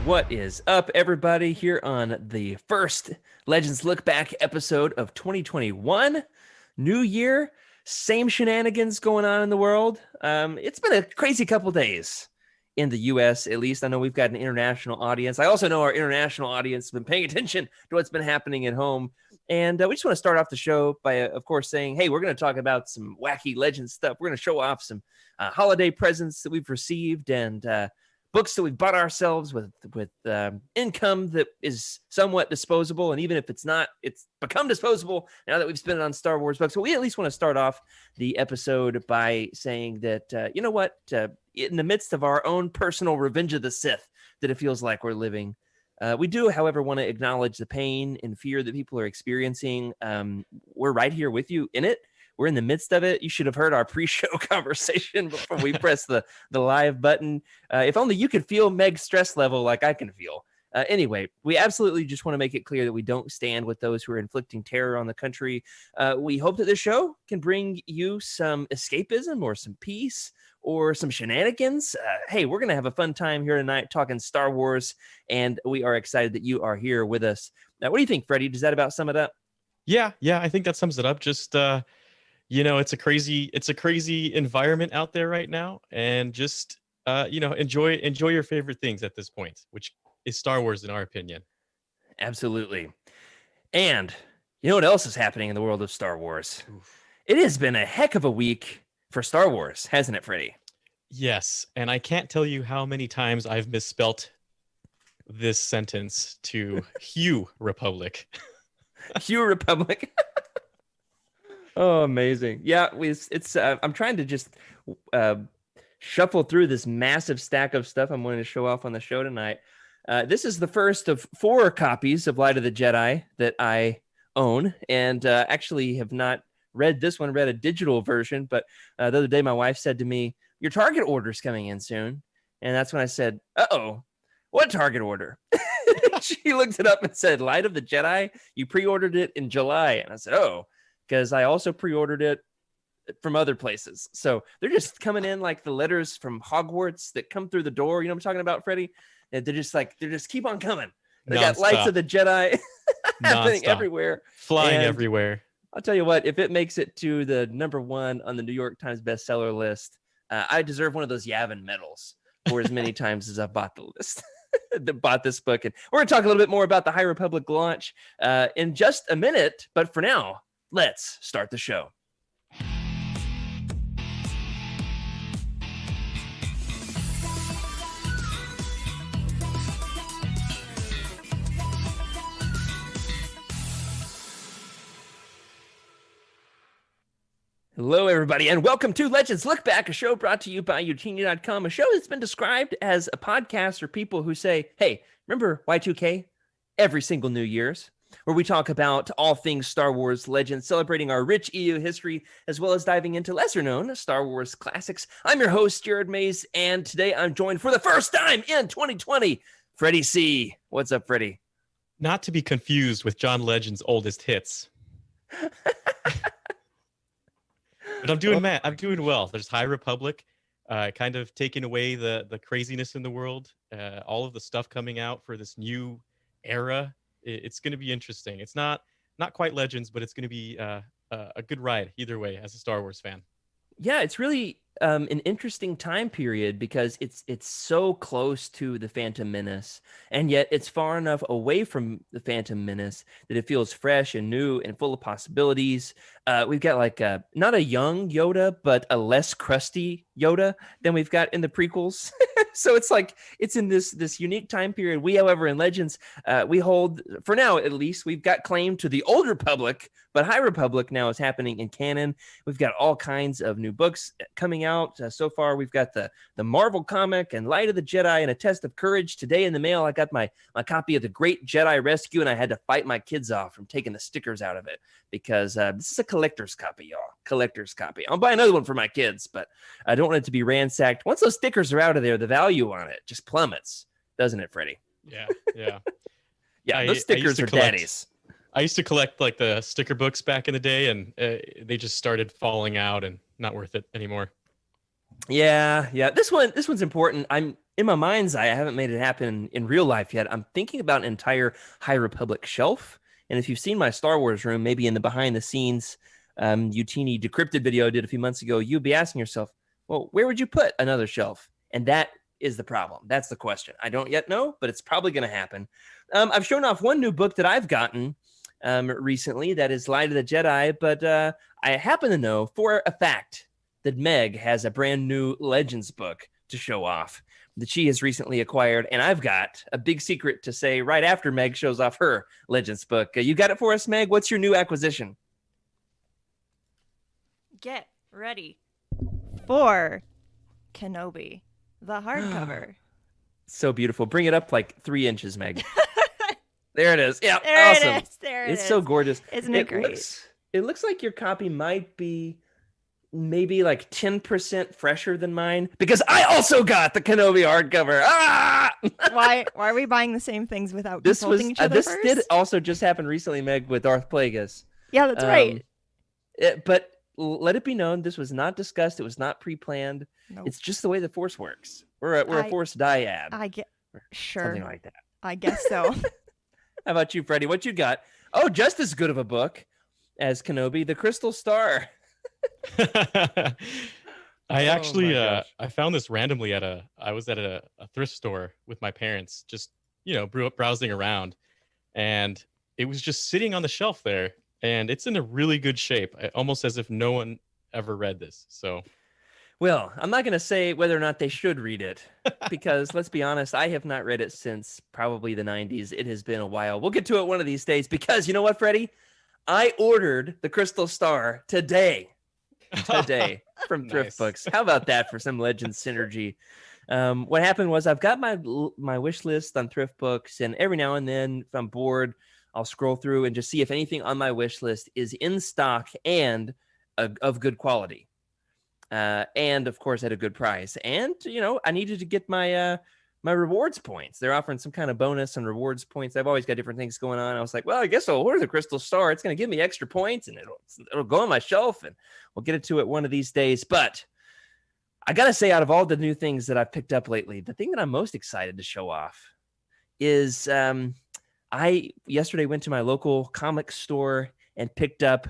What is up, everybody, here on the first Legends Look Back episode of 2021? New year, same shenanigans going on in the world. It's been a crazy couple days in the U.S., at least. I know we've got an international audience. I also know our international audience has been paying attention to what's been happening at home. And we just want to start off the show by, of course, saying, hey, we're going to talk about some wacky Legends stuff. We're going to show off some holiday presents that we've received and books that we've bought ourselves with income that is somewhat disposable. And even if it's not, it's become disposable now that we've spent it on Star Wars books. So we at least want to start off the episode by saying that, you know what, in the midst of our own personal revenge of the Sith that it feels like we're living, we do, however, want to acknowledge the pain and fear that people are experiencing. We're right here with you in it. We're in the midst of it. You should have heard our pre-show conversation before we press the live button. If only you could feel Meg's stress level like I can feel. Anyway, we absolutely just want to make it clear that we don't stand with those who are inflicting terror on the country. We hope that this show can bring you some escapism or some peace or some shenanigans. Hey, we're going to have a fun time here tonight talking Star Wars, and we are excited that you are here with us. Now, what do you think, Freddy? Does that about sum it up? Yeah, I think that sums it up. Just it's a crazy environment out there right now, and just enjoy your favorite things at this point, which is Star Wars in our opinion. Absolutely. And you know what else is happening in the world of Star Wars? Oof. It has been a heck of a week for Star Wars, hasn't it, Freddy? Yes, and I can't tell you how many times I've misspelt this sentence to Hugh Republic. Hugh Republic. Oh, amazing. Yeah, it's I'm trying to just shuffle through this massive stack of stuff I'm going to show off on the show tonight. This is the first of 4 copies of Light of the Jedi that I own, and actually have not read this one, read a digital version, but the other day my wife said to me, your Target order's coming in soon. And that's when I said, uh-oh, what Target order? She looked it up and said, Light of the Jedi, you pre-ordered it in July. And I said, oh, because I also pre-ordered it from other places. So they're just coming in like the letters from Hogwarts that come through the door. You know what I'm talking about, Freddy? And they're just keep on coming. They got Lights of the Jedi happening everywhere. Flying everywhere. I'll tell you what, if it makes it to the #1 on the New York Times bestseller list, I deserve one of those Yavin medals for as many times as I've bought the list. Bought this book. And we're going to talk a little bit more about the High Republic launch in just a minute. But for now, let's start the show. Hello, everybody, and welcome to Legends Look Back, a show brought to you by Eugenia.com, a show that's been described as a podcast for people who say, hey, remember Y2K? Every single New Year's, where we talk about all things Star Wars Legends, celebrating our rich EU history, as well as diving into lesser-known Star Wars classics. I'm your host, Jared Mays, and today I'm joined for the first time in 2020, Freddy C. What's up, Freddy? Not to be confused with John Legend's oldest hits. But I'm doing well. There's High Republic, kind of taking away the craziness in the world, all of the stuff coming out for this new era. It's going to be interesting. It's not quite Legends, but it's going to be a good ride either way as a Star Wars fan. Yeah, it's really an interesting time period because it's so close to the Phantom Menace, and yet it's far enough away from the Phantom Menace that it feels fresh and new and full of possibilities. We've got like not a young Yoda, but a less crusty Yoda than we've got in the prequels. So it's like it's in this unique time period. We, however, in Legends, we hold, for now at least, we've got claim to the Old Republic, but High Republic now is happening in canon. We've got all kinds of new books coming out. So far, we've got the Marvel comic and Light of the Jedi and A Test of Courage. Today in the mail, I got my copy of The Great Jedi Rescue, and I had to fight my kids off from taking the stickers out of it because this is a collector's copy, y'all. Collector's copy. I'll buy another one for my kids, but I don't want it to be ransacked. Once those stickers are out of there, the value on it just plummets, doesn't it, Freddy? Yeah. Yeah, those stickers are daddy's. I used to collect like the sticker books back in the day, and they just started falling out and not worth it anymore. Yeah. This one's important. I'm in my mind's eye, I haven't made it happen in real life yet. I'm thinking about an entire High Republic shelf. And if you've seen my Star Wars room, maybe in the behind the scenes Utini decrypted video I did a few months ago, you'd be asking yourself, well, where would you put another shelf? And that is the problem. That's the question. I don't yet know, but it's probably going to happen. I've shown off one new book that I've gotten recently that is Light of the Jedi, but I happen to know for a fact that Meg has a brand new Legends book to show off that she has recently acquired, and I've got a big secret to say right after Meg shows off her Legends book. You got it for us, Meg? What's your new acquisition? Get ready for Kenobi, the hardcover. So beautiful. Bring it up like 3 inches, Meg. There it is. Yeah, there awesome. It is. There it is. It's so gorgeous. Isn't it great? It looks like your copy might be maybe like 10% fresher than mine because I also got the Kenobi hardcover. Why are we buying the same things without consulting each other this first? did also just happen recently, Meg, with Darth Plagueis. Yeah, that's right. But let it be known, this was not discussed. It was not pre-planned. Nope. It's just the way the Force works. We're a Force dyad. I get sure Something like that. I guess so. How about you, Freddy? What you got? Oh, just as good of a book as Kenobi, The Crystal Star. I actually I found this randomly I was at a thrift store with my parents, just browsing around, and it was just sitting on the shelf there, and it's in a really good shape, almost as if no one ever read this. So well, I'm not going to say whether or not they should read it because let's be honest, I have not read it since probably the 90s. It has been a while. We'll get to it one of these days because you know what, Freddy? I ordered The Crystal Star today from Thrift Books. How about that for some Legends synergy? What happened was I've got my wish list on Thrift Books, and every now and then if I'm bored, I'll scroll through and just see if anything on my wish list is in stock and of good quality. And of course at a good price. And I needed to get my my rewards points. They're offering some kind of bonus on rewards points. I've always got different things going on. I was like, well, I guess I'll order the Crystal Star. It's going to give me extra points, and it'll go on my shelf, and we'll get it to it one of these days. But I got to say, out of all the new things that I've picked up lately, the thing that I'm most excited to show off is I yesterday went to my local comic store and picked up,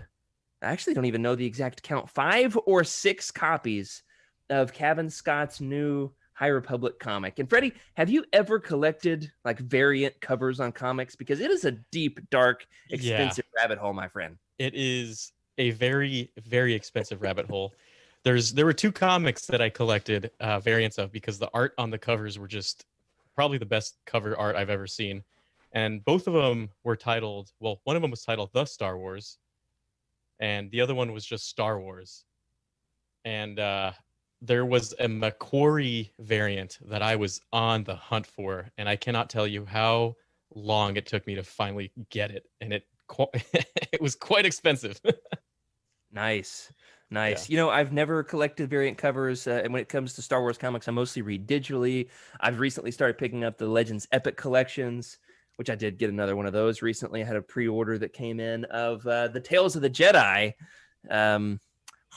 I actually don't even know the exact count, 5 or 6 copies of Kevin Scott's new High Republic comic. And Freddy, have you ever collected like variant covers on comics? Because it is a deep, dark, expensive rabbit hole, my friend. It is a very, very expensive rabbit hole. There were 2 comics that I collected variants of because the art on the covers were just probably the best cover art I've ever seen. And both of them were titled, well, one of them was titled The Star Wars, and the other one was just Star Wars. And there was a Macquarie variant that I was on the hunt for, and I cannot tell you how long it took me to finally get it, and it was quite expensive. Nice. Yeah. I've never collected variant covers, and when it comes to Star Wars comics, I mostly read digitally. I've recently started picking up the Legends Epic collections, which I did get another one of those recently. I had a pre-order that came in of the Tales of the Jedi.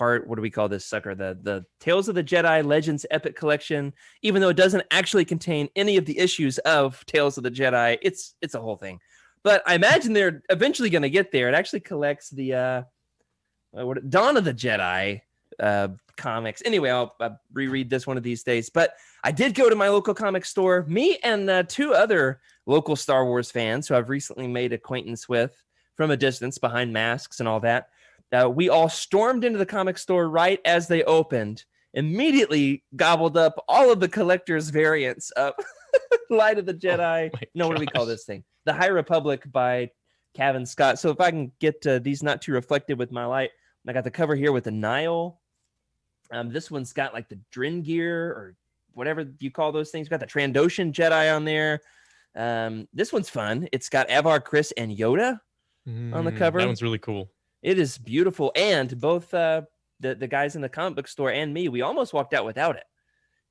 What do we call this sucker? The Tales of the Jedi Legends Epic Collection. Even though it doesn't actually contain any of the issues of Tales of the Jedi, it's a whole thing. But I imagine they're eventually going to get there. It actually collects the Dawn of the Jedi comics. Anyway, I'll reread this one of these days. But I did go to my local comic store. Me and 2 other local Star Wars fans who I've recently made acquaintance with from a distance behind masks and all that. We all stormed into the comic store right as they opened, immediately gobbled up all of the collector's variants of Light of the Jedi. What do we call this thing? The High Republic by Kevin Scott. So if I can get these not too reflective with my light, I got the cover here with the Nile. This one's got like the Drin gear or whatever you call those things. Got the Trandoshan Jedi on there. This one's fun. It's got Avar, Chris, and Yoda on the cover. That one's really cool. It is beautiful. And both the guys in the comic book store and me, we almost walked out without it.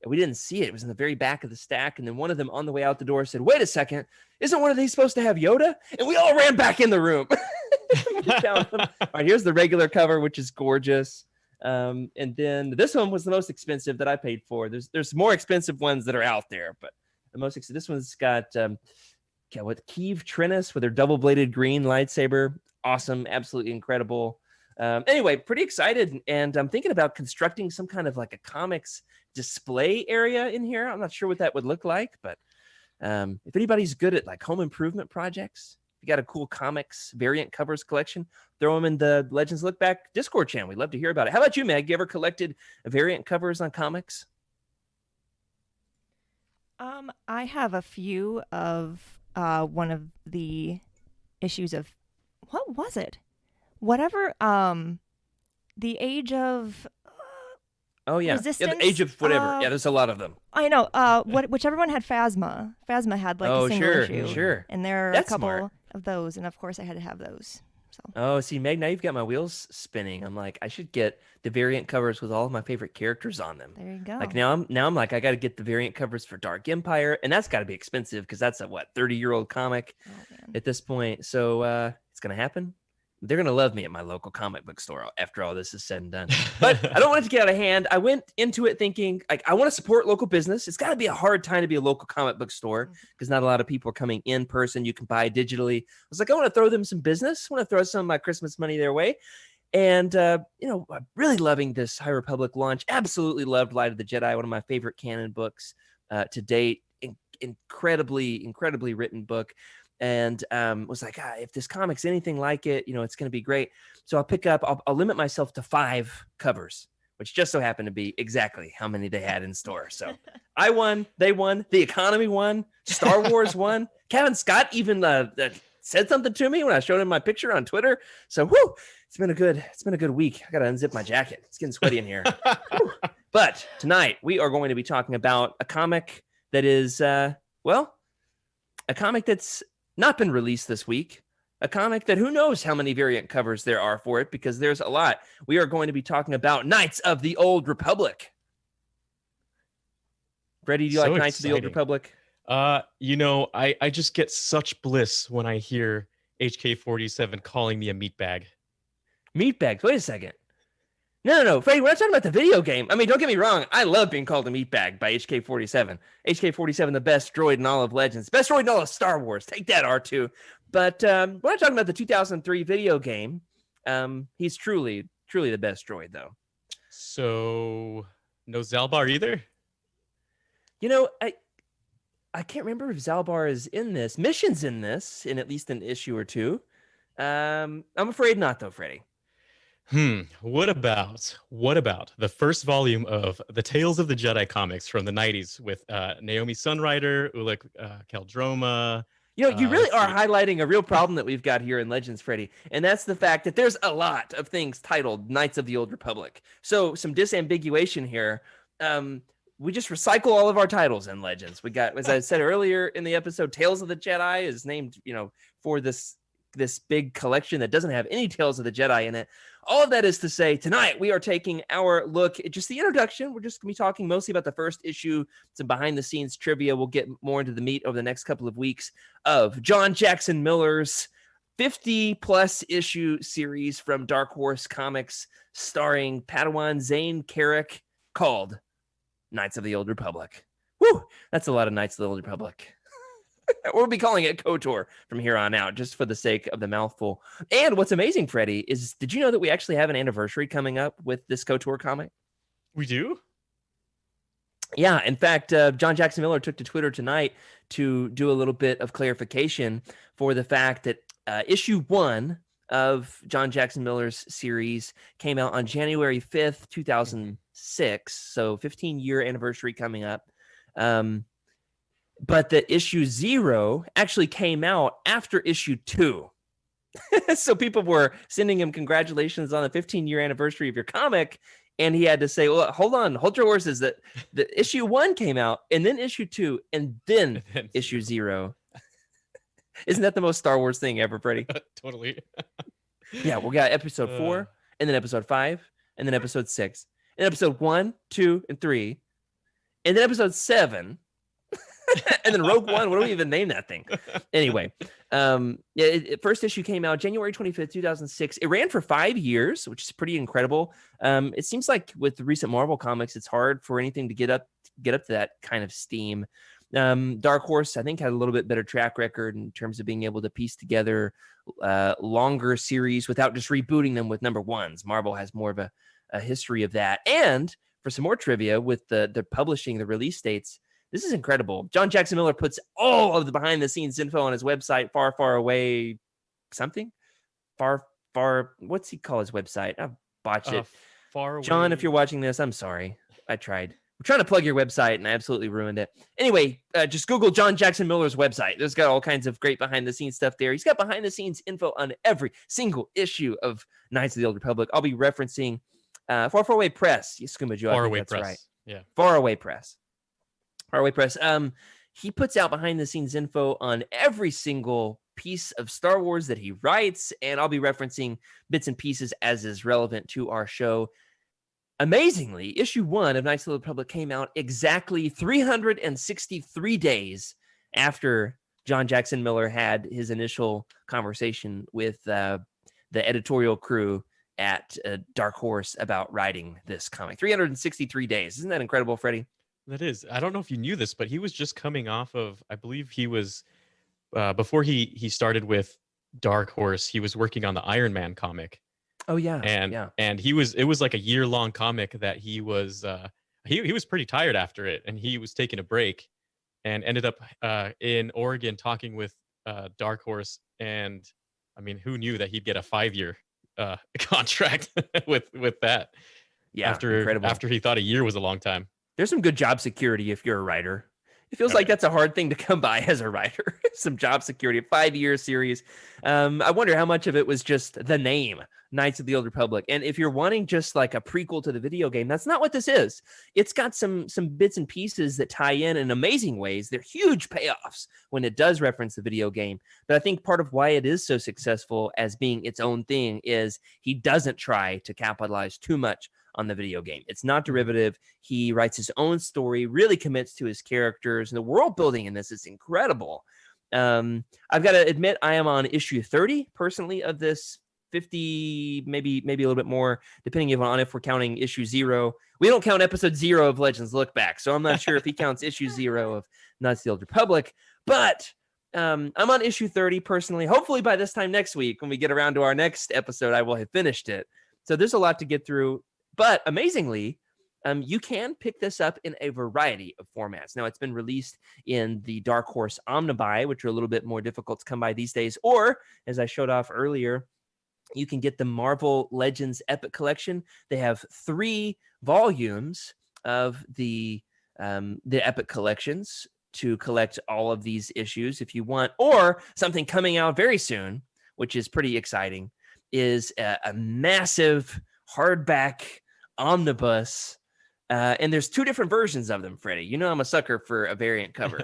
We didn't see it. It was in the very back of the stack. And then one of them on the way out the door said, wait a second, isn't one of these supposed to have Yoda? And we all ran back in the room. We found them. All right, here's the regular cover, which is gorgeous. And then this one was the most expensive that I paid for. There's more expensive ones that are out there, but the most this one's got Kiev Trennis with her double-bladed green lightsaber. Awesome, absolutely incredible. Anyway, pretty excited, and I'm thinking about constructing some kind of like a comics display area in here. I'm not sure what that would look like, but if anybody's good at like home improvement projects, if you got a cool comics variant covers collection, throw them in the Legends Look Back Discord channel. We'd love to hear about it. How about you, Meg? You ever collected variant covers on comics? I have a few of one of the issues of what was it? Whatever. The Age of Oh yeah, Resistance. the Age of whatever. Yeah, there's a lot of them. I know. Whichever one had Phasma. Phasma had like a single issue. Sure. And there are That's a couple smart. of those, and of course I had to have those. So. Oh, see, Meg, now you've got my wheels spinning. I'm like, I should get the variant covers with all of my favorite characters on them. There you go. Like now I'm like, I got to get the variant covers for Dark Empire, and that's got to be expensive because that's a 30-year-old comic at this point. So it's gonna happen. They're gonna love me at my local comic book store after all this is said and done. But I don't want it to get out of hand. I went into it thinking like I want to support local business. It's got to be a hard time to be a local comic book store because not a lot of people are coming in person. You can buy digitally. I was like, I want to throw them some business. I want to throw some of my Christmas money their way. And I'm really loving this High Republic launch. Absolutely loved Light of the Jedi, one of my favorite canon books to date. Incredibly written book. And was like, if this comic's anything like it, it's going to be great. So I'll limit myself to 5 covers, which just so happened to be exactly how many they had in store. So I won, they won, the economy won, Star Wars won. Kevin Scott even said something to me when I showed him my picture on Twitter. So it's been a good week. I got to unzip my jacket. It's getting sweaty in here. But tonight we are going to be talking about a comic that is, a comic that's not been released this week, a comic that who knows how many variant covers there are for it because there's a lot. We are going to be talking about Knights of the Old Republic. Freddy, do you like Knights of the Old Republic? I just get such bliss when I hear HK47 calling me a meatbag. Meatbags? Wait a second. No, Freddy, we're not talking about the video game. I mean, don't get me wrong. I love being called a meatbag by HK47. HK47, the best droid in all of Legends. Best droid in all of Star Wars. Take that, R2. But we're not talking about the 2003 video game. He's truly the best droid, though. So, no Zalbar either? I can't remember if Zalbar is in this. Mission's in this, in at least an issue or two. I'm afraid not, though, Freddy. What about the first volume of the Tales of the Jedi comics from the 90s with Naomi Sunrider, Ulick Kaldroma? You really are highlighting a real problem that we've got here in Legends, Freddy, and that's the fact that there's a lot of things titled Knights of the Old Republic. So some disambiguation here. We just recycle all of our titles in Legends. We got, as I said earlier in the episode, Tales of the Jedi is named, for this big collection that doesn't have any Tales of the Jedi in it. All of that is to say, tonight we are taking our look at just the introduction. We're just going to be talking mostly about the first issue, some behind-the-scenes trivia. We'll get more into the meat over the next couple of weeks of John Jackson Miller's 50-plus issue series from Dark Horse Comics, starring Padawan Zane Carrick, called Knights of the Old Republic. Woo! That's a lot of Knights of the Old Republic. We'll be calling it KOTOR from here on out, just for the sake of the mouthful. And what's amazing, Freddy, is did you know that we actually have an anniversary coming up with this KOTOR comic? We do? Yeah. In fact, John Jackson Miller took to Twitter tonight to do a little bit of clarification for the fact that issue 1 of John Jackson Miller's series came out on January 5th, 2006. So 15-year anniversary coming up. But the issue 0 actually came out after issue 2. So people were sending him congratulations on the 15-year anniversary of your comic. And he had to say, well, hold your horses. That the issue 1 came out and then issue 2 and then issue 0. Isn't that the most Star Wars thing ever, Freddy? Totally. Yeah, we got episode 4 and then episode 5 and then episode 6 and episode 1, 2, and 3 and then episode 7. And then Rogue One, what do we even name that thing? Anyway, first issue came out January 25th, 2006. It ran for 5 years, which is pretty incredible. It seems like with the recent Marvel comics, it's hard for anything to get up to that kind of steam. Dark Horse, I think, had a little bit better track record in terms of being able to piece together longer series without just rebooting them with number ones. Marvel has more of a history of that. And for some more trivia with the publishing, the release dates, this is incredible. John Jackson Miller puts all of the behind the scenes info on his website, far away something. What's he call his website? I've botched it. Far away. John, if you're watching this, I'm sorry. I tried. I'm trying to plug your website and I absolutely ruined it. Anyway, just Google John Jackson Miller's website. There's got all kinds of great behind the scenes stuff there. He's got behind the scenes info on every single issue of Knights of the Old Republic. I'll be referencing Far Away Press. Skuma Joe, Far Away that's Press. Right. Yeah. Far Away Press. He puts out behind the scenes info on every single piece of Star Wars that he writes, and I'll be referencing bits and pieces as is relevant to our show. Amazingly, issue 1 of Knights of the Republic came out exactly 363 days after John Jackson Miller had his initial conversation with the editorial crew at Dark Horse about writing this comic. 363 days. Isn't that incredible, Freddy? That is. I don't know if you knew this, but he was just coming off of, I believe he was, before he started with Dark Horse, he was working on the Iron Man comic. Oh yeah. And it was like a year-long comic that he was he was pretty tired after it, and he was taking a break and ended up in Oregon talking with Dark Horse. And I mean, who knew that he'd get a 5-year contract with that? Yeah, incredible. After he thought a year was a long time. There's some good job security if you're a writer. It feels like that's a hard thing to come by as a writer. Some job security, a 5-year series. I wonder how much of it was just the name, Knights of the Old Republic. And if you're wanting just like a prequel to the video game, that's not what this is. It's got some bits and pieces that tie in amazing ways. They're huge payoffs when it does reference the video game. But I think part of why it is so successful as being its own thing is he doesn't try to capitalize too much on the video game. It's not derivative. He writes his own story, really commits to his characters, and the world building in this is incredible. I've got to admit, I am on issue 30 personally of this 50, maybe a little bit more, depending on if we're counting issue 0. We don't count episode 0 of Legends Lookback, so I'm not sure if he counts issue 0 of Knights of the Old Republic, but I'm on issue 30 personally. Hopefully by this time next week, when we get around to our next episode, I will have finished it. So there's a lot to get through. But amazingly, you can pick this up in a variety of formats. Now, it's been released in the Dark Horse Omnibuy, which are a little bit more difficult to come by these days. Or, as I showed off earlier, you can get the Marvel Legends Epic Collection. They have 3 volumes of the Epic Collections to collect all of these issues if you want. Or something coming out very soon, which is pretty exciting, is a massive hardback omnibus, and there's 2 different versions of them, Freddy. You know I'm a sucker for a variant cover.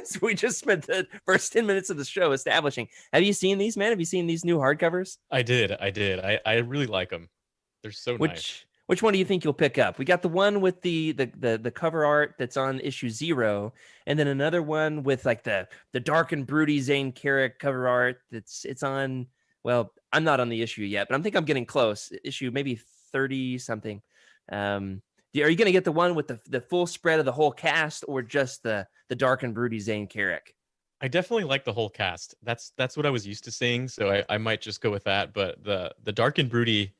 So we just spent the first 10 minutes of the show establishing. Have you seen these, man? Have you seen these new hardcovers? I did. I really like them. They're so nice. Which one do you think you'll pick up? We got the one with the cover art that's on issue 0, and then another one with like the dark and broody Zane Carrick cover art it's on. Well, I'm not on the issue yet, but I think I'm getting close. Issue maybe 30 something. Are you going to get the one with the full spread of the whole cast, or just the dark and broody Zane Carrick? I definitely like the whole cast. That's what I was used to seeing, so I might just go with that. But the dark and broody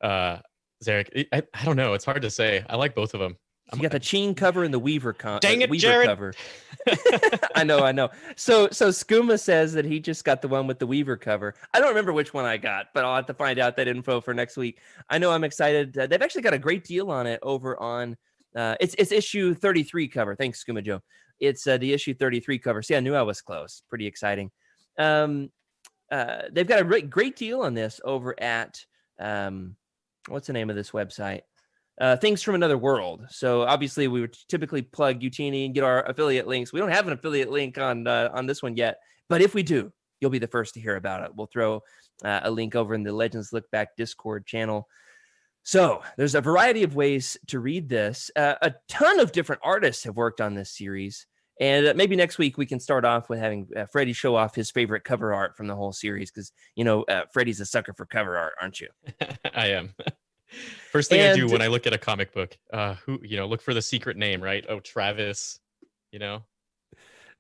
Zarek, I don't know. It's hard to say. I like both of them. You got the Cheen cover and the Weaver Dang it, Weaver Jared. cover. I know. So Skooma says that he just got the one with the Weaver cover. I don't remember which one I got, but I'll have to find out that info for next week. I know I'm excited. They've actually got a great deal on it over on it's issue 33 cover. Thanks, Skooma Joe. It's the issue 33 cover. See, I knew I was close. Pretty exciting. They've got a great deal on this over at what's the name of this website? Things from Another World. So obviously we would typically plug Utini and get our affiliate links. We don't have an affiliate link on this one yet, but if we do, you'll be the first to hear about it. We'll throw a link over in the Legends Lookback Discord channel. So there's a variety of ways to read this. A ton of different artists have worked on this series, And maybe next week we can start off with having Freddy show off his favorite cover art from the whole series, because Freddy's a sucker for cover art, aren't you? I am. First thing I do And when I look at a comic book, look for the secret name, right? Oh, Travis, you know.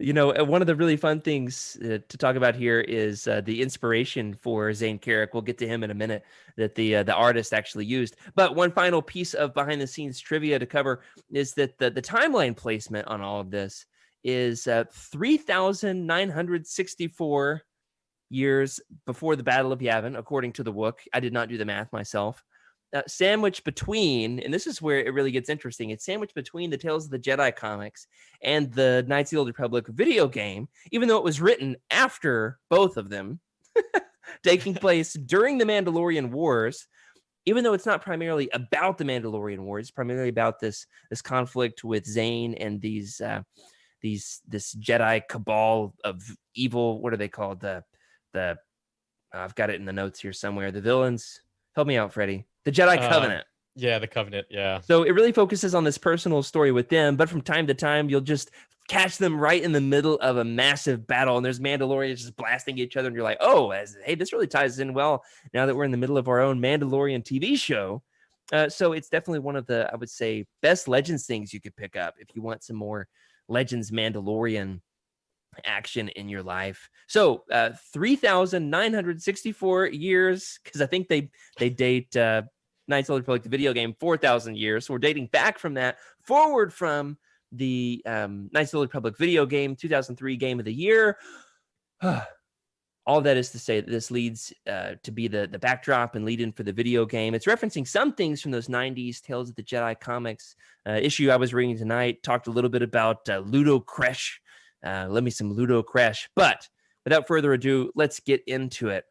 one of the really fun things to talk about here is the inspiration for Zane Carrick. We'll get to him in a minute, that the artist actually used. But one final piece of behind the scenes trivia to cover is that the timeline placement on all of this is 3,964 years before the Battle of Yavin, according to the Wook. I did not do the math myself. Sandwiched between, and this is where it really gets interesting, it's sandwiched between the Tales of the Jedi comics and the Knights of the Old Republic video game, even though it was written after both of them, taking place during the Mandalorian Wars. Even though it's not primarily about the Mandalorian Wars, it's primarily about this conflict with Zane and this Jedi cabal of evil. What are they called? I've got it in the notes here somewhere. The villains. Help me out, Freddy. The Jedi Covenant. Yeah, the Covenant. Yeah. So it really focuses on this personal story with them, but from time to time, you'll just catch them right in the middle of a massive battle, and there's Mandalorians just blasting each other, and you're like, oh, hey, this really ties in well now that we're in the middle of our own Mandalorian TV show. So it's definitely one of the, I would say, best Legends things you could pick up if you want some more Legends Mandalorian action in your life. So 3,964 years, because I think they date Knights of the Republic, the video game, 4,000 years. So we're dating back from that, forward from the Knights of the Republic video game, 2003 Game of the Year. All that is to say that this leads to be the backdrop and lead in for the video game. It's referencing some things from those 90s Tales of the Jedi comics issue I was reading tonight. Talked a little bit about Ludo Kresh. Let me some Ludo Crash. But without further ado, let's get into it.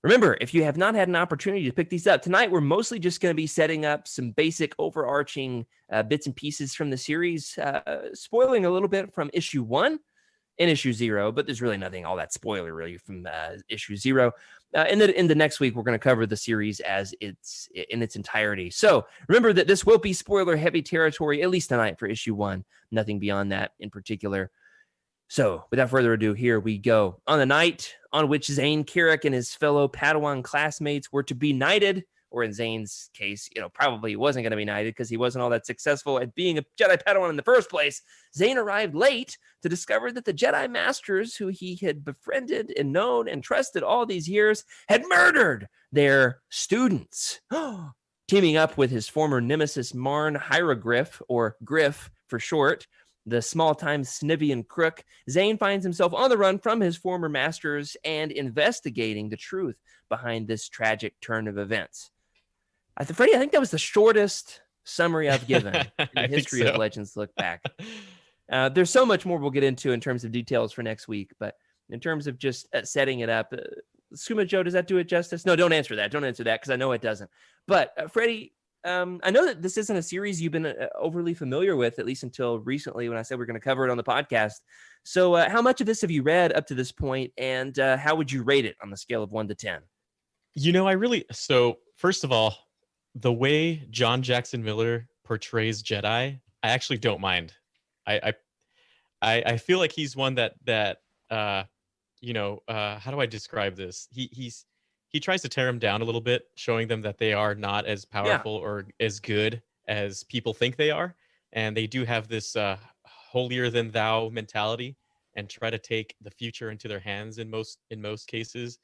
Remember, if you have not had an opportunity to pick these up, tonight we're mostly just going to be setting up some basic overarching bits and pieces from the series, spoiling a little bit from issue 1 and issue 0, but there's really nothing all that spoiler really from issue 0. And then in the next week, we're going to cover the series as it's in its entirety. So remember that this will be spoiler heavy territory, at least tonight for issue 1. Nothing beyond that in particular. So without further ado, here we go. On the night on which Zane Carrick and his fellow Padawan classmates were to be knighted, or in Zane's case, probably he wasn't going to be knighted because he wasn't all that successful at being a Jedi Padawan in the first place, Zane arrived late to discover that the Jedi Masters who he had befriended and known and trusted all these years had murdered their students. Teaming up with his former nemesis Marn Hieroglyph, or Griff for short, the small-time Snivian crook, Zane finds himself on the run from his former masters and investigating the truth behind this tragic turn of events. Freddy, I think that was the shortest summary I've given in the history of Legends Look Back. There's so much more we'll get into in terms of details for next week, but in terms of just setting it up, Skuma Joe, does that do it justice? No, don't answer that. Don't answer that, because I know it doesn't. But Freddy, I know that this isn't a series you've been overly familiar with, at least until recently when I said we're going to cover it on the podcast. So how much of this have you read up to this point, and how would you rate it on the scale of 1 to 10? So first of all, the way John Jackson Miller portrays Jedi, I actually don't mind. I feel like he's one that how do I describe this? He tries to tear them down a little bit, showing them that they are not as powerful or as good as people think they are, and they do have this holier than thou mentality and try to take the future into their hands in most cases,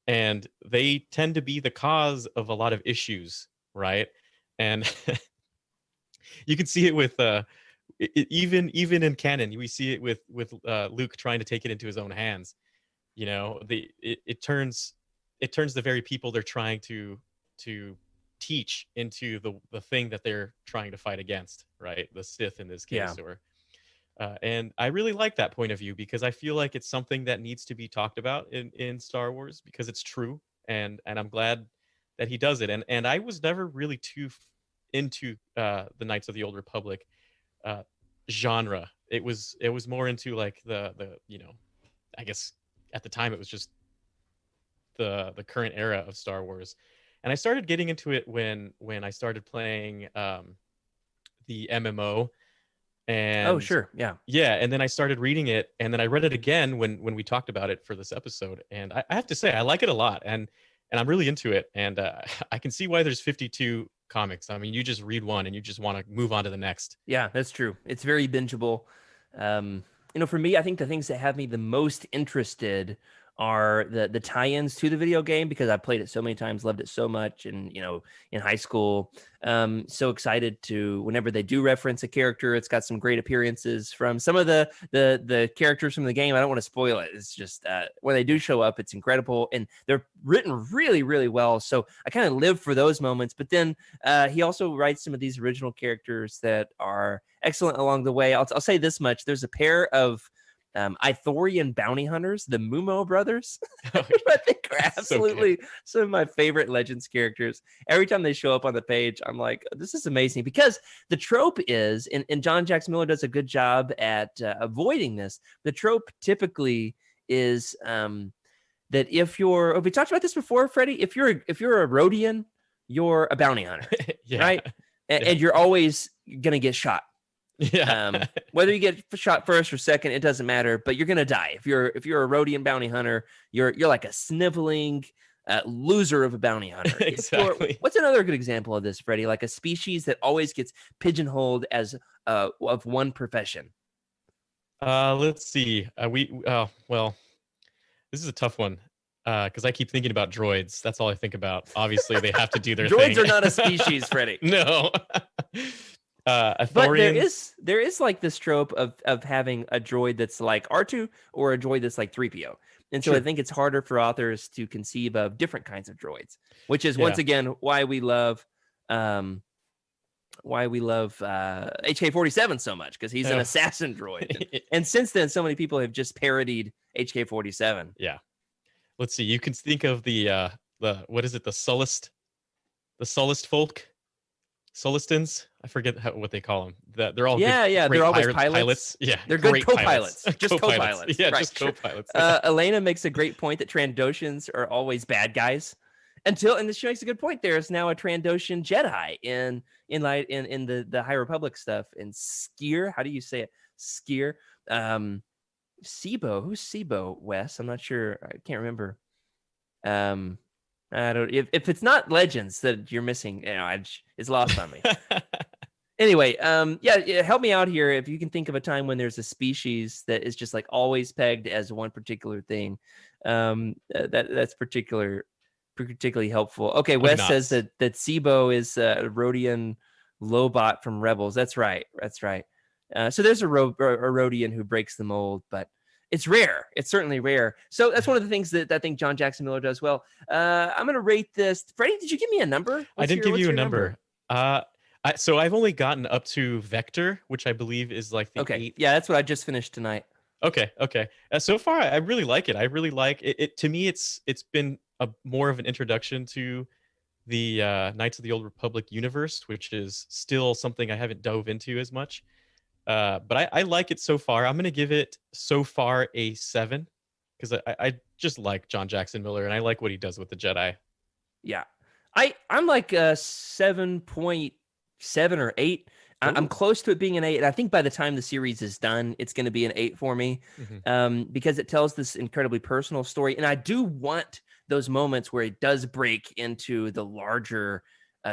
and they tend to be the cause of a lot of issues, right? And you can see it with even in canon. We see it with Luke trying to take it into his own hands. It turns the very people they're trying to teach into the thing that they're trying to fight against, right? The Sith in this case. And I really like that point of view, because I feel like it's something that needs to be talked about in Star Wars, because it's true, and I'm glad that he does it. And I was never really too into the Knights of the Old Republic genre. It was more into like the I guess at the time it was just the current era of Star Wars. And I started getting into it when I started playing the MMO, Oh, And sure. Yeah. yeah, and then I started reading it, and then I read it again when we talked about it for this episode, and I have to say I like it a lot, and I'm really into it, and I can see why there's 52 comics. I mean, you just read one and you just want to move on to the next. Yeah, that's true. It's very bingeable. For me, I think the things that have me the most interested are the tie-ins to the video game because I've played it so many times, loved it so much, and in high school, so excited to whenever they do reference a character, it's got some great appearances from some of the characters from the game. I don't want to spoil it. It's just when they do show up, it's incredible, and they're written really, really well. So I kind of live for those moments. But then he also writes some of these original characters that are excellent along the way. I'll say this much: there's a pair of Ithorian bounty hunters, the Mumo brothers. I think are absolutely some of my favorite Legends characters. Every time they show up on the page, I'm like, this is amazing because the trope is, and John Jackson Miller does a good job at avoiding this. The trope typically is that if we talked about this before, Freddie, if you're a Rhodian, you're a bounty hunter, right? And you're always gonna get shot. Yeah. Whether you get shot first or second, it doesn't matter, but you're gonna die. If you're a Rhodian bounty hunter, you're like a sniveling loser of a bounty hunter. Exactly. What's another good example of this, Freddie? Like a species that always gets pigeonholed as of one profession. Let's see. Well, this is a tough one because I keep thinking about droids. That's all I think about. Obviously, they have to do their droids thing. Are not a species, Freddie. No. But there is like this trope of having a droid that's like R2 or a droid that's like 3PO. And so I think it's harder for authors to conceive of different kinds of droids, which is once again why we love HK-47 so much, because he's an assassin droid. And since then, so many people have just parodied HK-47. Yeah. Let's see. You can think of the what is it? The Sullust folk. Sullustans, I forget what they call them. They're all they're always pilots. Yeah, they're good co-pilots. Just co-pilots. Yeah, right. just co-pilots. Elena makes a great point that Trandoshans are always bad guys. And she makes a good point. There is now a Trandoshan Jedi in the High Republic stuff. And Skier, how do you say it? Skier. Sibo. Who's Sibo? Wes? I'm not sure. I can't remember. I don't. If it's not Legends that you're missing, it's lost on me. Anyway, help me out here. If you can think of a time when there's a species that is just like always pegged as one particular thing, that's particularly helpful. Okay, Wes says that Sibo is a Rhodian Lobot from Rebels. That's right. So there's a Rhodian who breaks the mold, but it's rare. It's certainly rare. So that's one of the things that I think John Jackson Miller does well. I'm going to rate this. Freddie, did you give me a number? I didn't give you a number. So I've only gotten up to Vector, which I believe is like the 8th. Yeah, that's what I just finished tonight. Okay. So far, I really like it. I really like it. To me, it's been more of an introduction to the Knights of the Old Republic universe, which is still something I haven't dove into as much. But I like it so far. I'm going to give it so far a 7 because I just like John Jackson Miller and I like what he does with the Jedi. Yeah, I'm like a 7.7 or 8. I'm close to it being an 8. And I think by the time the series is done, it's going to be an 8 for me, because it tells this incredibly personal story. And I do want those moments where it does break into the larger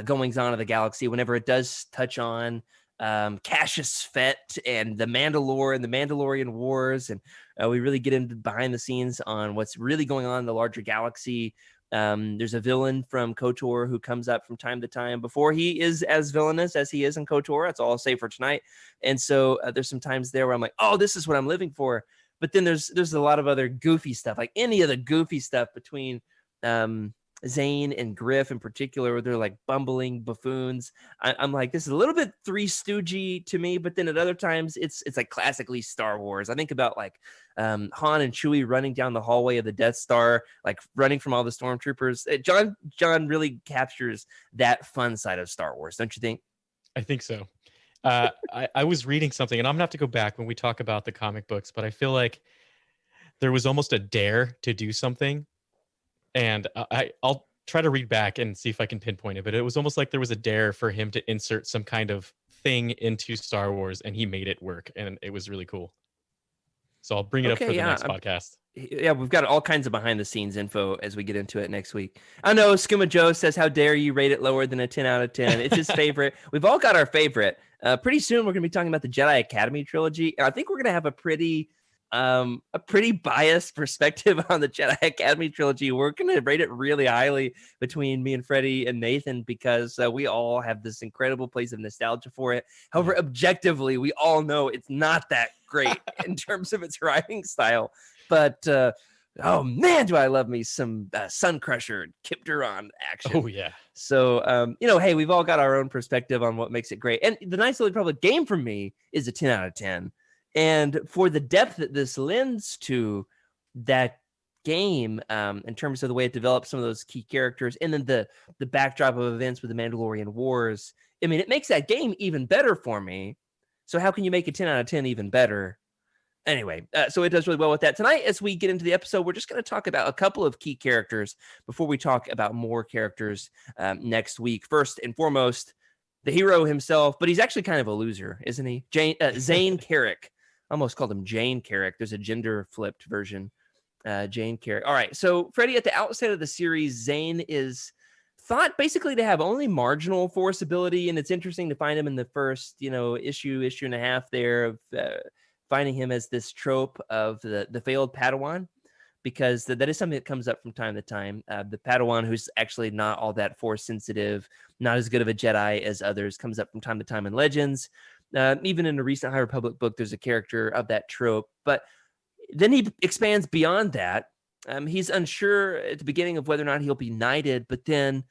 goings on of the galaxy. Whenever it does touch on Cassius Fett and the Mandalore and the Mandalorian Wars, and we really get into behind the scenes on what's really going on in the larger galaxy. There's a villain from KOTOR who comes up from time to time before he is as villainous as he is in KOTOR. That's all I'll say for tonight. And so there's some times there where I'm like, oh, this is what I'm living for. But then there's a lot of other goofy stuff, like any of the goofy stuff between Zane and Griff in particular, where they're like bumbling buffoons. I'm like, this is a little bit Three Stoogey to me, but then at other times it's like classically Star Wars. I think about like Han and Chewie running down the hallway of the Death Star, like running from all the stormtroopers. John really captures that fun side of Star Wars, don't you think? I think so. I was reading something, and I'm gonna have to go back when we talk about the comic books, but I feel like there was almost a dare to do something. And I'll try to read back and see if I can pinpoint it, but it was almost like there was a dare for him to insert some kind of thing into Star Wars, and he made it work, and it was really cool. So I'll bring it up Okay, for the yeah, next podcast. Yeah, we've got all kinds of behind the scenes info as we get into it next week. I know Skuma Joe says, "How dare you rate it lower than a 10 out of 10?" It's his favorite. We've all got our favorite. Pretty soon we're going to be talking about the Jedi Academy trilogy, and I think we're going to have a pretty biased perspective on the Jedi Academy trilogy. We're going to rate it really highly between me and Freddy and Nathan because we all have this incredible place of nostalgia for it. However, objectively, we all know it's not that great in terms of its writing style. But oh man, do I love me some Sun Crusher Kip Duran action. Oh yeah. So hey, we've all got our own perspective on what makes it great. And the Knights of the Republic game for me is a 10 out of 10. And for the depth that this lends to that game, in terms of the way it develops some of those key characters, and then the backdrop of events with the Mandalorian Wars, I mean, it makes that game even better for me. So how can you make a 10 out of 10 even better? Anyway, so it does really well with that. Tonight, as we get into the episode, we're just going to talk about a couple of key characters before we talk about more characters next week. First and foremost, the hero himself, but he's actually kind of a loser, isn't he? Zane Carrick. I almost called him Jane Carrick. There's a gender flipped version. Jane Carrick. All right. So, Freddy, at the outset of the series, Zane is thought basically to have only marginal force ability. And it's interesting to find him in the first, issue and a half there of finding him as this trope of the failed Padawan, because that is something that comes up from time to time. The Padawan who's actually not all that force sensitive, not as good of a Jedi as others, comes up from time to time in Legends. Even in a recent High Republic book, there's a character of that trope. But then he expands beyond that. He's unsure at the beginning of whether or not he'll be knighted. But then,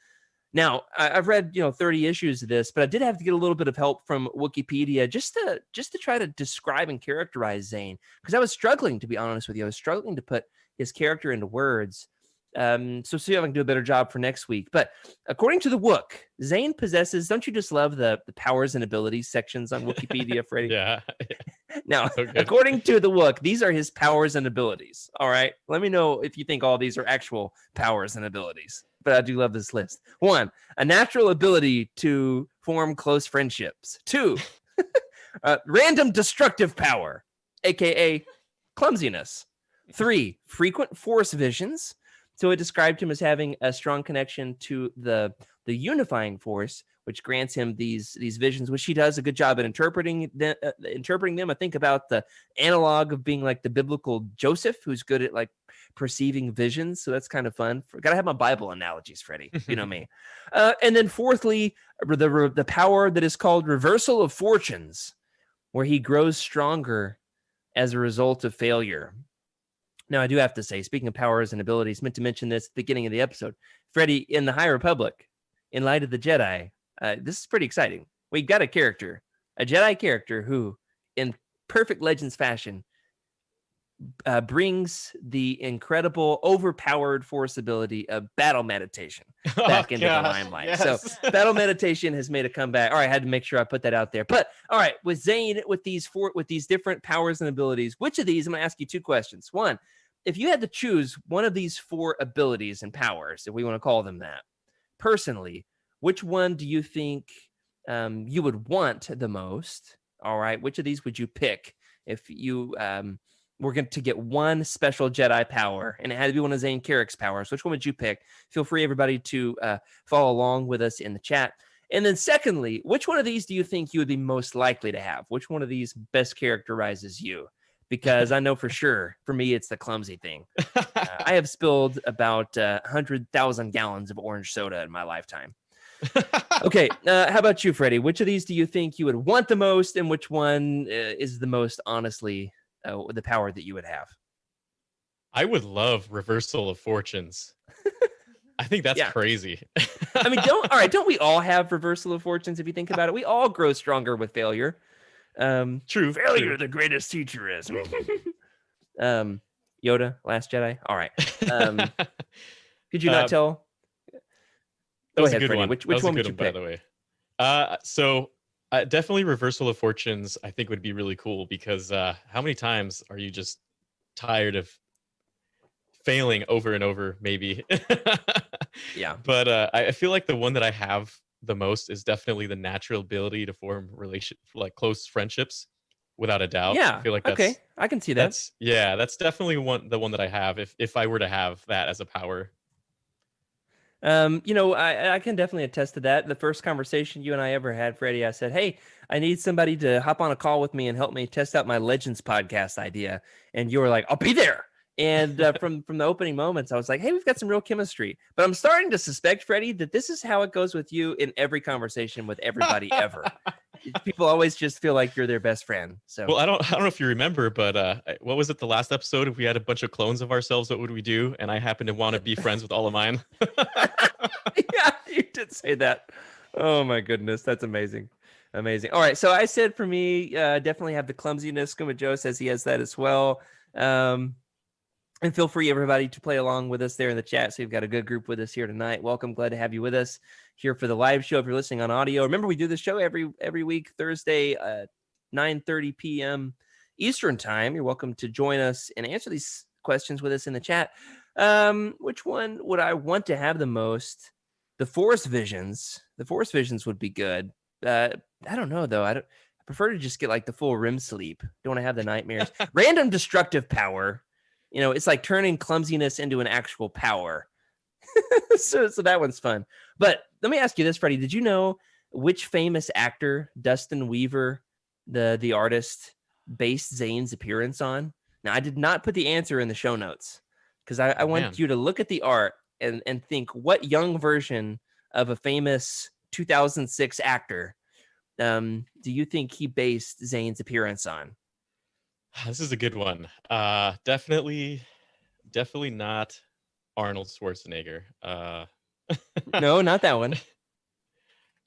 now I've read 30 issues of this, but I did have to get a little bit of help from Wikipedia just to try to describe and characterize Zane, because I was struggling, to be honest with you. I was struggling to put his character into words. So see if I can do a better job for next week. But according to the Wook, Zane possesses, don't you just love the powers and abilities sections on Wikipedia, Freddy? Yeah. Now, So good. according to the Wook, these are his powers and abilities. All right. Let me know if you think all these are actual powers and abilities. But I do love this list. 1, a natural ability to form close friendships. 2, random destructive power, aka clumsiness. 3, frequent force visions. So it described him as having a strong connection to the unifying force, which grants him these visions, which he does a good job at interpreting them. I think about the analog of being like the biblical Joseph, who's good at like perceiving visions. So that's kind of fun. Got to have my Bible analogies, Freddy. You know me. And then fourthly, the power that is called reversal of fortunes, where he grows stronger as a result of failure. Now, I do have to say, speaking of powers and abilities, meant to mention this at the beginning of the episode. Freddy, in the High Republic, in Light of the Jedi, this is pretty exciting. We got a Jedi character who, in perfect Legends fashion, brings the incredible, overpowered force ability of battle meditation back into the limelight. Yes. So battle meditation has made a comeback. All right, I had to make sure I put that out there. But all right, with Zane, with these different powers and abilities, which of these, I'm going to ask you 2 questions. 1, if you had to choose one of these 4 abilities and powers, if we want to call them that, personally, which one do you think you would want the most? All right, which of these would you pick if you were going to get one special Jedi power, and it had to be one of Zane Carrick's powers? Which one would you pick? Feel free, everybody, to follow along with us in the chat. And then secondly, which one of these do you think you would be most likely to have? Which one of these best characterizes you? Because I know for sure, for me, it's the clumsy thing. I have spilled about 100,000 gallons of orange soda in my lifetime. Okay, how about you, Freddy? Which of these do you think you would want the most, and which one is the most honestly the power that you would have? I would love reversal of fortunes. I think that's crazy. I mean, don't we all have reversal of fortunes if you think about it? We all grow stronger with failure. True. Failure, the greatest teacher is. Yoda, Last Jedi. All right. Could you not tell? That was ahead, a good Freddy. one. Which That was one a would good you one, pick? by the way? So definitely reversal of fortunes, I think, would be really cool, because how many times are you just tired of failing over and over, maybe? Yeah. But I feel like the one that I have the most is definitely the natural ability to form close friendships, without a doubt. I Yeah. feel like Okay. I can see that. that's definitely the one that I have if I were to have that as a power. I can definitely attest to that. The first conversation you and I ever had, Freddie, I said, "Hey, I need somebody to hop on a call with me and help me test out my Legends podcast idea." And you were like, "I'll be there." And from the opening moments, I was like, "Hey, we've got some real chemistry." But I'm starting to suspect, Freddie, that this is how it goes with you in every conversation with everybody ever. People always just feel like you're their best friend. So Well, I don't know if you remember, but what was it, the last episode? If we had a bunch of clones of ourselves, what would we do? And I happen to want to be friends with all of mine. yeah, you did say that. Oh my goodness, that's amazing. Amazing. All right, so I said for me, definitely have the clumsiness. Kuma Joe says he has that as well. And feel free, everybody, to play along with us there in the chat. So we've got a good group with us here tonight. Welcome. Glad to have you with us here for the live show. If you're listening on audio, remember we do this show every week, Thursday, 9:30 p.m. Eastern time. You're welcome to join us and answer these questions with us in the chat. Which one would I want to have the most? The Force Visions. The Force Visions would be good. I don't know though. I prefer to just get like the full REM sleep. Don't want to have the nightmares. Random destructive power. It's like turning clumsiness into an actual power. so that one's fun. But let me ask you this, Freddie. Did you know which famous actor Dustin Weaver, the artist, based Zane's appearance on? Now, I did not put the answer in the show notes because I want you to look at the art and think what young version of a famous 2006 actor do you think he based Zane's appearance on? This is a good one. Definitely not Arnold Schwarzenegger. No, not that one.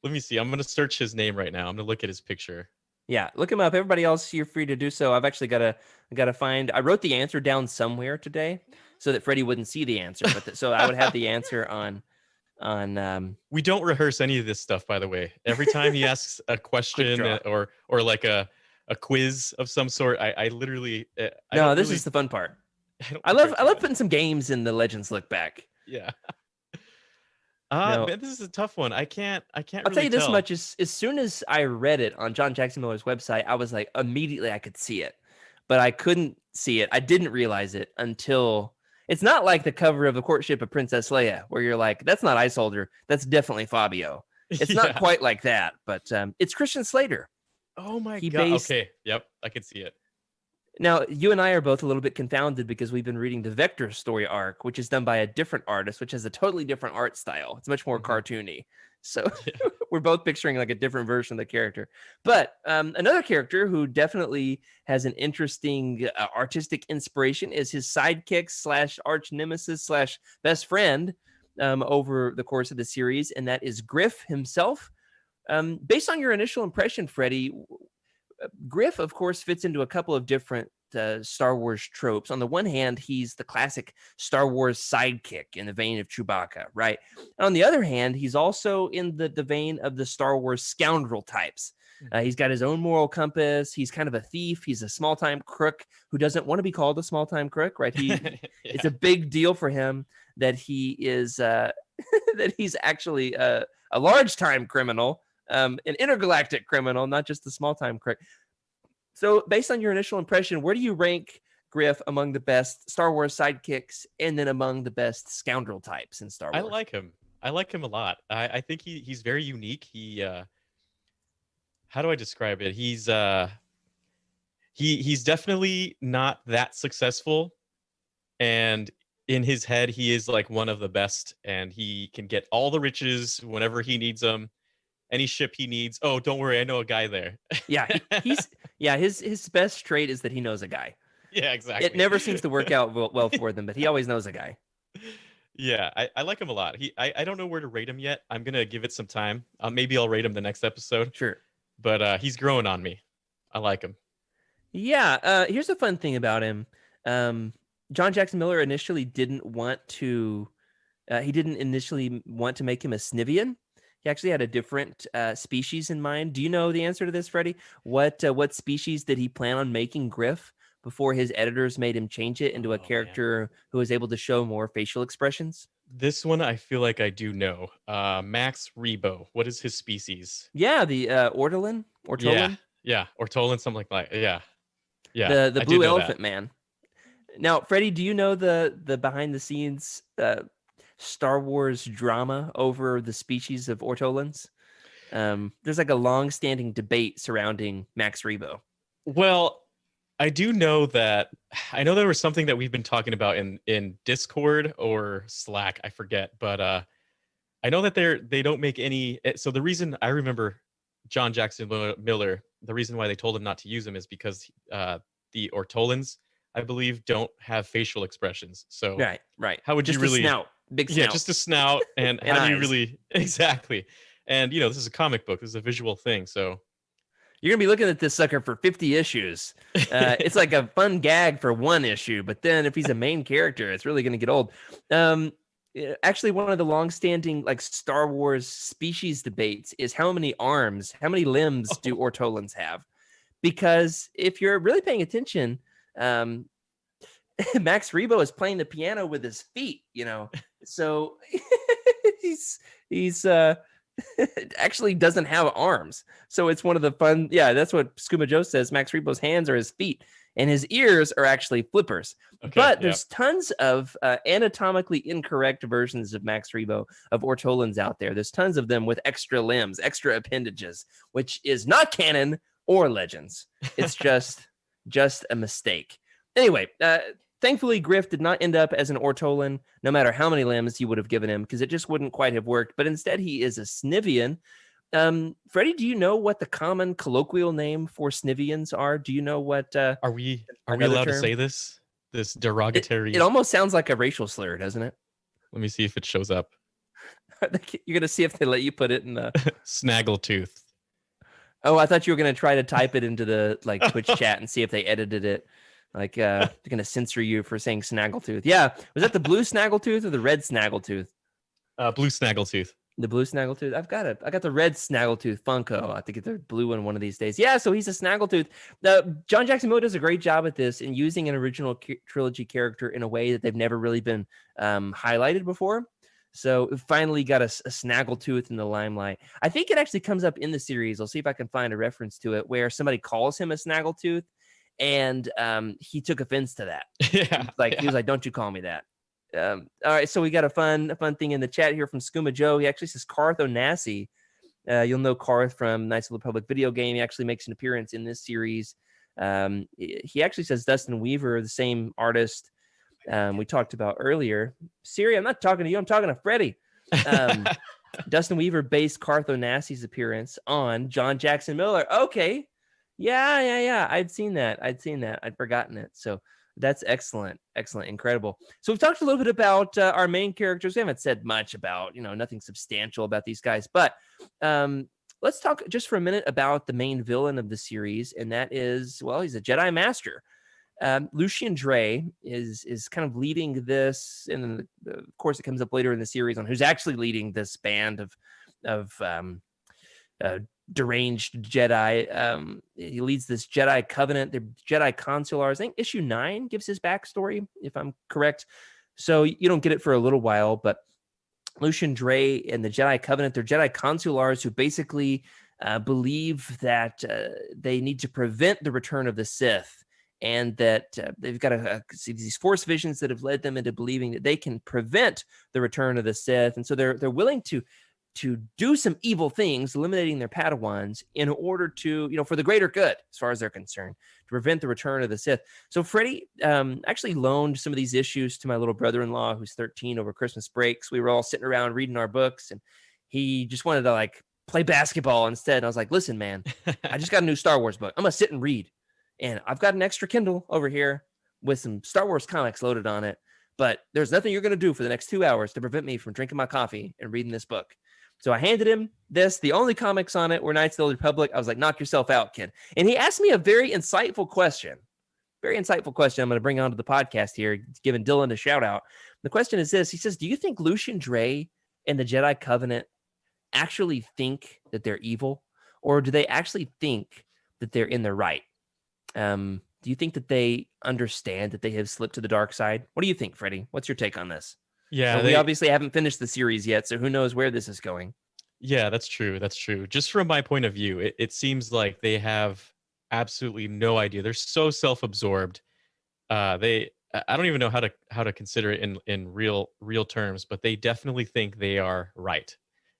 Let me see. I'm gonna search his name right now. I'm gonna look at his picture. Yeah, look him up. Everybody else, you're free to do so. I've actually got to find. I wrote the answer down somewhere today so that Freddie wouldn't see the answer. But so I would have the answer on. We don't rehearse any of this stuff, by the way. Every time he asks a question or like a quiz of some sort, I literally this is the fun part. I love putting some games in the Legends Look Back. Yeah. Man, this is a tough one. I can't. I'll tell you this much: as soon as I read it on John Jackson Miller's website, I was like, immediately I could see it, but I couldn't see it. I didn't realize it until it's not like the cover of The Courtship of Princess Leia, where you're like, that's not Isolder, that's definitely Fabio. It's not quite like that, but it's Christian Slater. Oh my god! Okay, yep, I can see it. Now, you and I are both a little bit confounded because we've been reading the Vector story arc, which is done by a different artist, which has a totally different art style. It's much more cartoony. So we're both picturing like a different version of the character. But another character who definitely has an interesting artistic inspiration is his sidekick / arch nemesis / best friend over the course of the series, and that is Griff himself. Based on your initial impression, Freddie, Griff, of course, fits into a couple of different Star Wars tropes. On the one hand, he's the classic Star Wars sidekick in the vein of Chewbacca, right? And on the other hand, he's also in the vein of the Star Wars scoundrel types. He's got his own moral compass. He's kind of a thief. He's a small-time crook who doesn't want to be called a small-time crook, right? It's a big deal for him that he is that he's actually a large-time criminal. An intergalactic criminal, not just a small-time crook. So based on your initial impression, where do you rank Griff among the best Star Wars sidekicks and then among the best scoundrel types in Star Wars? I like him. I like him a lot. I think he's very unique. He how do I describe it? He's definitely not that successful, and in his head he is like one of the best, and he can get all the riches whenever he needs them. Any ship he needs. Oh, don't worry, I know a guy there. Yeah, his best trait is that he knows a guy. Yeah, exactly. It never seems to work out well for them, but he always knows a guy. Yeah, I like him a lot. I don't know where to rate him yet. I'm gonna give it some time. Maybe I'll rate him the next episode. Sure. But he's growing on me. I like him. Yeah. Here's the fun thing about him. John Jackson Miller initially didn't want to. He didn't initially want to make him a Snivian. He actually had a different species in mind. Do you know the answer to this, Freddie? What species did he plan on making Griff before his editors made him change it into a character who was able to show more facial expressions? This one I feel like I do know. Max Rebo. What is his species? Yeah, the Ortolan, Yeah, Ortolan, yeah. Or Tolan, something like that. Yeah, yeah. the I did blue know that. elephant man. Now, Freddie, do you know the behind the scenes Star Wars drama over the species of Ortolans? There's like a long standing debate surrounding Max Rebo. Well, I do know that I know there was something that we've been talking about in Discord or Slack, I forget, but I know that they don't make any. So the reason I remember John Jackson Miller, the reason why they told him not to use him is because the Ortolans, I believe, don't have facial expressions. So Right, right. how would you Just a really? snout, big Yeah, snout, just a snout, and and how do you eyes. really exactly? And this is a comic book. This is a visual thing, so You're gonna be looking at this sucker for 50 issues. It's like a fun gag for one issue, but then if he's a main character, it's really gonna get old. Actually, one of the long-standing like Star Wars species debates is how many arms, how many limbs do Ortolans have? Because if you're really paying attention, um, Max Rebo is playing the piano with his feet, so he's actually doesn't have arms. So it's one of the fun. Yeah, that's what Scuba Joe says. Max Rebo's hands are his feet, and his ears are actually flippers. okay, But yeah. there's tons of anatomically incorrect versions of Max Rebo of Ortolans out there. There's tons of them with extra limbs, extra appendages, which is not canon or Legends. It's just a mistake. Anyway, thankfully, Griff did not end up as an Ortolan, no matter how many limbs you would have given him, because it just wouldn't quite have worked. But instead, he is a Snivian. Freddie, do you know what the common colloquial name for Snivians are? Do you know what? Are we another allowed to term? say this? This It derogatory. almost sounds like a racial slur, doesn't it? Let me see if it shows up. You're gonna see if they let you put it in the. Snaggletooth. Oh, I thought you were gonna try to type it into the like Twitch chat and see if they edited it. Like they're gonna censor you for saying snaggletooth. Yeah, was that the blue snaggletooth or the red snaggletooth? Blue snaggletooth. The blue snaggletooth. I've got it. I got the red snaggletooth Funko. I have to get the blue one of these days. Yeah, so he's a snaggletooth. John Jackson Miller does a great job at this in using an original trilogy character in a way that they've never really been highlighted before. So we finally got a snaggletooth in the limelight. I think it actually comes up in the series. I'll see if I can find a reference to it where somebody calls him a snaggletooth, and he took offense to that. He was like, "Don't you call me that." All right, so we got a fun thing in the chat here from Skooma Joe. He actually says Karth Onassi. You'll know Karth from Knights of the Republic video game. He actually makes an appearance in this series. He actually says Dustin Weaver, the same artist we talked about earlier. Siri, I'm not talking to you. I'm talking to Freddy. Dustin Weaver based Karth Onassi's appearance on John Jackson Miller. Okay. Yeah. I'd seen that. I'd forgotten it. So that's excellent. Incredible. So we've talked a little bit about our main characters. We haven't said much about, nothing substantial about these guys, but let's talk just for a minute about the main villain of the series. And that is, well, he's a Jedi Master. Lucian Dre is kind of leading this, and of course it comes up later in the series on who's actually leading this band of deranged Jedi. He leads this Jedi Covenant. They're Jedi Consulars. I think issue 9 gives his backstory, if I'm correct. So you don't get it for a little while, but Lucian Dre and the Jedi Covenant, they're Jedi Consulars who basically believe that they need to prevent the return of the Sith. And that they've got these force visions that have led them into believing that they can prevent the return of the Sith. And so they're willing to do some evil things, eliminating their Padawans in order to, for the greater good, as far as they're concerned, to prevent the return of the Sith. So Freddy actually loaned some of these issues to my little brother-in-law, who's 13, over Christmas breaks. We were all sitting around reading our books, and he just wanted to play basketball instead. And I was like, listen, man, I just got a new Star Wars book. I'm going to sit and read. And I've got an extra Kindle over here with some Star Wars comics loaded on it. But there's nothing you're going to do for the next 2 hours to prevent me from drinking my coffee and reading this book. So I handed him this. The only comics on it were Knights of the Old Republic. I was like, knock yourself out, kid. And he asked me a very insightful question. I'm going to bring onto the podcast here, giving Dylan a shout out. The question is this. He says, do you think Lucian Dre and the Jedi Covenant actually think that they're evil? Or do they actually think that they're in the right? Do you think that they understand that they have slipped to the dark side? What do you think, Freddie? What's your take on this? Yeah, We obviously haven't finished the series yet, so who knows where this is going. yeah, that's true. That's true. Just from my point of view, it seems like they have absolutely no idea. They're so self-absorbed. I don't even know how to consider it in real terms, but they definitely think they are right.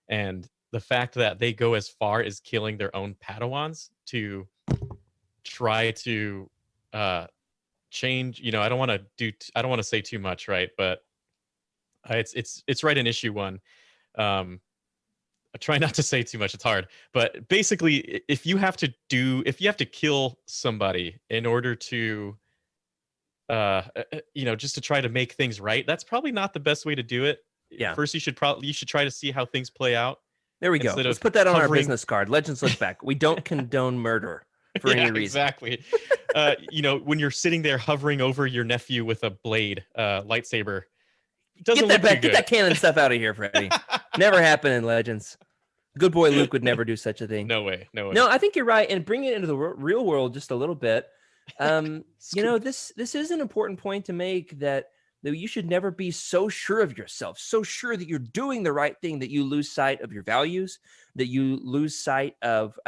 And the fact that they go as far as killing their own Padawans to try to uh change, I don't want to say too much, right? But it's right in issue 1. I try not to say too much, it's hard. But basically, if you have to kill somebody in order to just to try to make things right, that's probably not the best way to do it. Yeah. First, you should try to see how things play out There we go. instead Let's of put that on our hovering. business card. Legends Look Back. We don't condone murder for any Yeah, reason. exactly. When you're sitting there hovering over your nephew with a blade, lightsaber, it doesn't Get that look too back. Get good. that canon stuff out of here, Freddy. Never happened in Legends. Good boy Luke would never do such a thing. No way. No way. No, I think you're right. And bring it into the real world just a little bit. This is an important point to make, that you should never be so sure of yourself, so sure that you're doing the right thing, that you lose sight of your values, that you lose sight of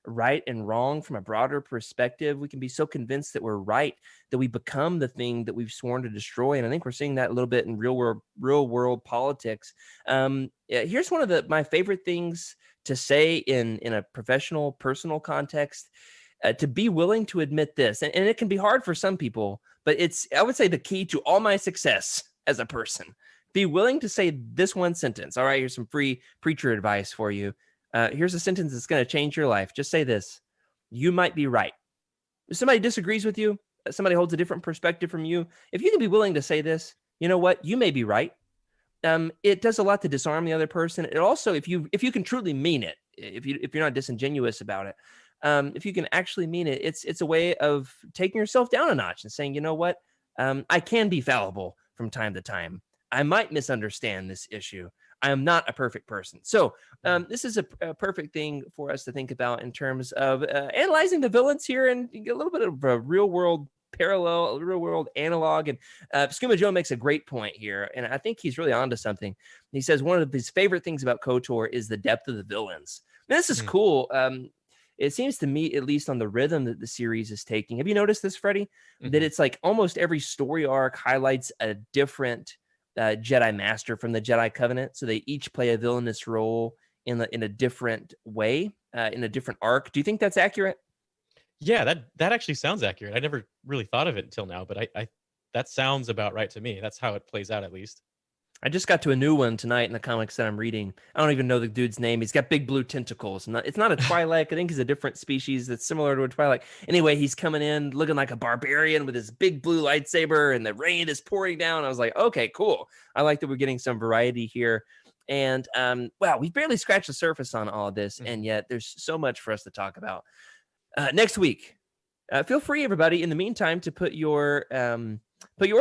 right and wrong from a broader perspective. We can be so convinced that we're right that we become the thing that we've sworn to destroy. And I think we're seeing that a little bit in real world politics. Here's one of my favorite things to say in a professional, personal context. To be willing to admit this, and it can be hard for some people, but I would say, the key to all my success as a person. Be willing to say this one sentence. All right, here's some free preacher advice for you. Here's a sentence that's going to change your life. Just say this: you might be right. If somebody disagrees with you, somebody holds a different perspective from you, if you can be willing to say this, you know what? You may be right. It does a lot to disarm the other person. It also, if you can truly mean it, if you're not disingenuous about it, if you can actually mean it, it's a way of taking yourself down a notch and saying, you know what? I can be fallible from time to time. I might misunderstand this issue. I am not a perfect person. So this is a perfect thing for us to think about in terms of analyzing the villains here, and get a little bit of a real world parallel, a real world analog. And Skooma Joe makes a great point here, and I think he's really onto something. He says one of his favorite things about KOTOR is the depth of the villains. Now, this is cool. It seems to me, at least on the rhythm that the series is taking. Have you noticed this, Freddy? That it's like almost every story arc highlights a different Jedi Master from the Jedi Covenant. So they each play a villainous role in a different way, in a different arc. Do you think that's accurate? Yeah, that actually sounds accurate. I never really thought of it until now, but I that sounds about right to me. That's how it plays out, at least. I just got to a new one tonight in the comics that I'm reading. I don't even know the dude's name. He's got big blue tentacles. It's not a Twi'lek. I think he's a different species that's similar to a Twi'lek. Anyway, he's coming in looking like a barbarian with his big blue lightsaber, and the rain is pouring down. I was like, okay, cool. I like that we're getting some variety here. And wow, we've barely scratched the surface on all of this, and yet there's so much for us to talk about. Next week, feel free, everybody, in the meantime, to put your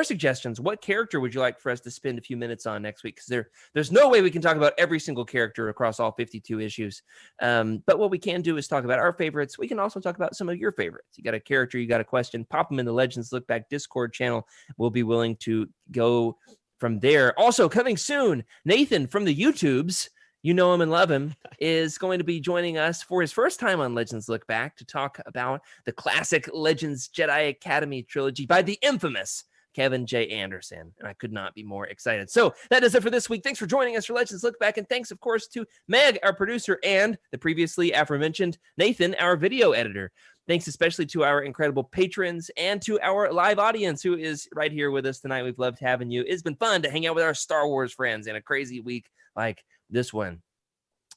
suggestions. What character would you like for us to spend a few minutes on next week? Because there's no way we can talk about every single character across all 52 issues. But what we can do is talk about our favorites. We can also talk about some of your favorites. You got a character, you got a question, pop them in the Legends Look Back Discord channel. We'll be willing to go from there. Also coming soon, Nathan from the YouTubes, you know him and love him, is going to be joining us for his first time on Legends Look Back to talk about the classic Legends Jedi Academy trilogy by the infamous Kevin J. Anderson. And I could not be more excited. So that is it for this week. Thanks for joining us for Legends Look Back. And thanks, of course, to Meg, our producer, and the previously aforementioned Nathan, our video editor. Thanks especially to our incredible patrons and to our live audience who is right here with us tonight. We've loved having you. It's been fun to hang out with our Star Wars friends in a crazy week like this one.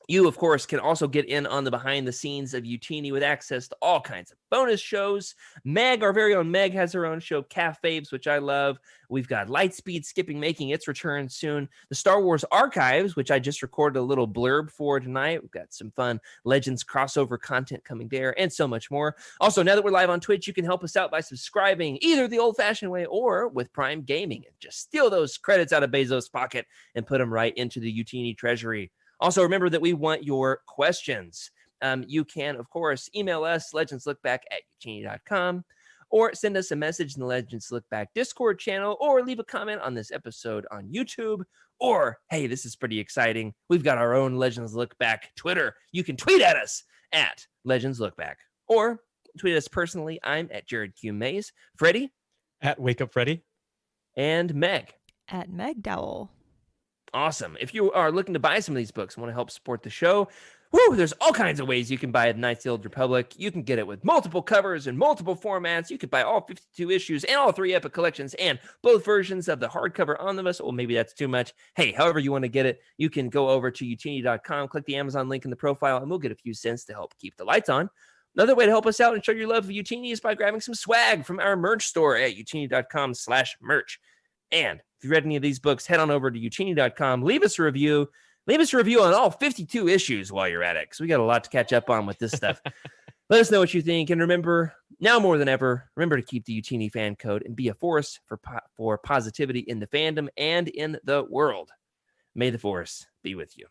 You, of course, can also get in on the behind the scenes of Utini with access to all kinds of bonus shows. Meg, our very own Meg, has her own show, Cafabes, which I love. We've got Lightspeed Skipping making its return soon. The Star Wars Archives, which I just recorded a little blurb for tonight. We've got some fun Legends crossover content coming there and so much more. Also, now that we're live on Twitch, you can help us out by subscribing either the old-fashioned way or with Prime Gaming and just steal those credits out of Bezos' pocket and put them right into the Utini treasury. Also, remember that we want your questions. You can, of course, email us, legendslookback@utini.com, or send us a message in the Legends Look Back Discord channel, or leave a comment on this episode on YouTube. Or, hey, this is pretty exciting. We've got our own Legends Look Back Twitter. You can tweet at us at Legends Look Back, or tweet us personally. I'm at Jared Q. Mays. Freddy? At Wake Up Freddy. And Meg? At Meg Dowell. Awesome. If you are looking to buy some of these books and want to help support the show, there's all kinds of ways you can buy Knights of the Old Republic. You can get it with multiple covers and multiple formats. You could buy all 52 issues and all 3 epic collections and both versions of the hardcover omnibus. Well, maybe that's too much. Hey, however you want to get it, you can go over to utini.com, click the Amazon link in the profile, and we'll get a few cents to help keep the lights on. Another way to help us out and show your love of Utini is by grabbing some swag from our merch store at utini.com/merch. And if you read any of these books, head on over to utini.com, leave us a review. Leave us a review on all 52 issues while you're at it, because we got a lot to catch up on with this stuff. Let us know what you think. And remember, now more than ever, remember to keep the Utini fan code and be a force for positivity in the fandom and in the world. May the force be with you.